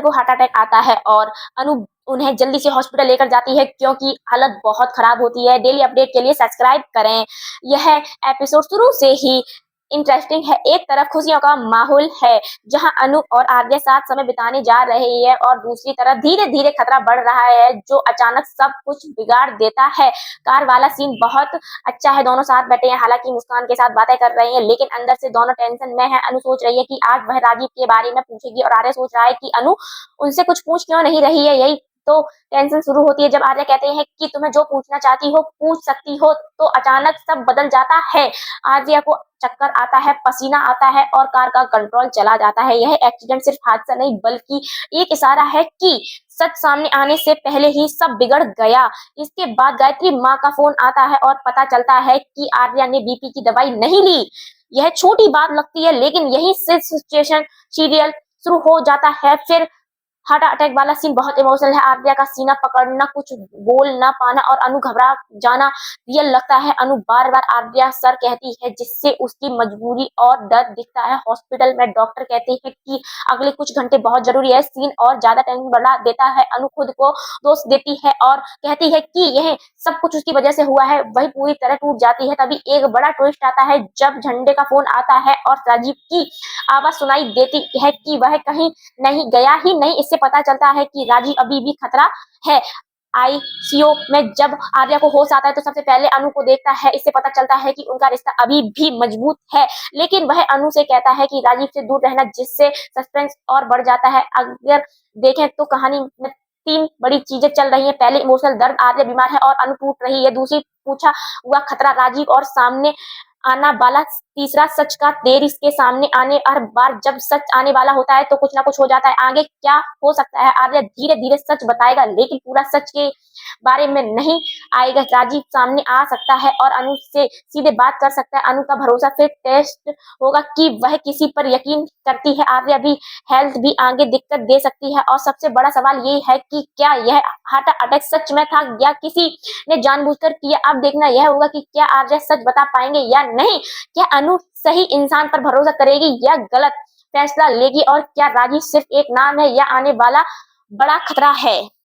को heart attack आता है और अनु उन्हें जल्दी से हॉस्पिटल लेकर जाती है क्योंकि हालत बहुत खराब होती है। डेली अपडेट के लिए सब्सक्राइब करें। यह एपिसोड शुरू से ही इंटरेस्टिंग है। एक तरफ खुशियों का माहौल है जहां अनु और आर्या साथ समय बिताने जा रही है और दूसरी तरफ धीरे धीरे खतरा बढ़ रहा है जो अचानक सब कुछ बिगाड़ देता है। कार वाला सीन बहुत अच्छा है। दोनों साथ बैठे हैं, हालांकि मुस्कान के साथ बातें कर रही हैं, लेकिन अंदर से दोनों टेंशन में है। अनु सोच रही है कि आज वह राजीव के बारे में पूछेगी और आर्या सोच रहा है कि अनु उनसे कुछ पूछ क्यों नहीं रही है। यही तो टेंशन शुरू होती है जब आर्या कहते हैं कि तुम्हें जो पूछना चाहती हो पूछ सकती हो, तो अचानक सब बदल जाता है। आर्या को चक्कर आता है, पसीना आता है और कार का कंट्रोल चला जाता है। यह एक्सीडेंट सिर्फ हादसा नहीं बल्कि एक इशारा है कि सच सामने आने से पहले ही सब बिगड़ गया। इसके बाद गायत्री माँ का फोन आता है और पता चलता है कि आर्या ने बीपी की दवाई नहीं ली। यह छोटी बात लगती है लेकिन यही से सिचुएशन सीरियल शुरू हो जाता है। फिर हार्ट अटैक वाला सीन बहुत इमोशनल है। आर्या का सीना पकड़ना, कुछ बोल ना पाना और अनु घबरा जाना रियल लगता है। अनु बार बार आर्या सर कहती है जिससे उसकी मजबूरी और डर दिखता है। हॉस्पिटल में डॉक्टर कहते हैं कि अगले कुछ घंटे बहुत जरूरी है। सीन और ज्यादा टेंशन बढ़ा देता है। अनु खुद को दोष देती है और कहती है कि यह सब कुछ उसकी वजह से हुआ है। वही पूरी तरह टूट जाती है। तभी एक बड़ा ट्विस्ट आता है जब झंडे का फोन आता है और राजीव की आवाज सुनाई देती है कि वह कहीं नहीं गया ही नहीं। इससे पता चलता है कि राजीव अभी भी खतरा है। आईसीयू में जब आर्या को होश आता है तो सबसे पहले अनु को देखता है। इससे पता चलता है कि उनका रिश्ता अभी भी मजबूत है, लेकिन वह अनु से कहता है कि राजीव से दूर रहना, जिससे सस्पेंस और बढ़ जाता है। अगर देखें तो कहानी में तीन बड़ी चीजें चल रही हैं। पहले इमोशनल दर्द, आर्या बीमार है और अनु टूट रही है। दूसरी पूछा हुआ खतरा राजीव और सामने आना वाला। तीसरा सच का देर इसके सामने आने। हर बार जब सच आने वाला होता है तो कुछ ना कुछ हो जाता है। आगे क्या हो सकता है? आर्या धीरे धीरे सच बताएगा लेकिन पूरा सच के बारे में नहीं आएगा। राजीव सामने आ सकता है और अनु से सीधे बात कर सकता है। अनु का भरोसा फिर टेस्ट होगा कि वह किसी पर यकीन करती है। आर्या भी हेल्थ भी आगे दिक्कत दे सकती है और सबसे बड़ा सवाल ये है कि क्या यह हार्ट अटैक सच में था या किसी ने जानबूझकर किया। अब देखना यह होगा कि क्या आर्या सच बता पाएंगे या नहीं। क्या अनु सही इंसान पर भरोसा करेगी या गलत फैसला लेगी और क्या राजीव सिर्फ एक नाम है या आने वाला बड़ा खतरा है।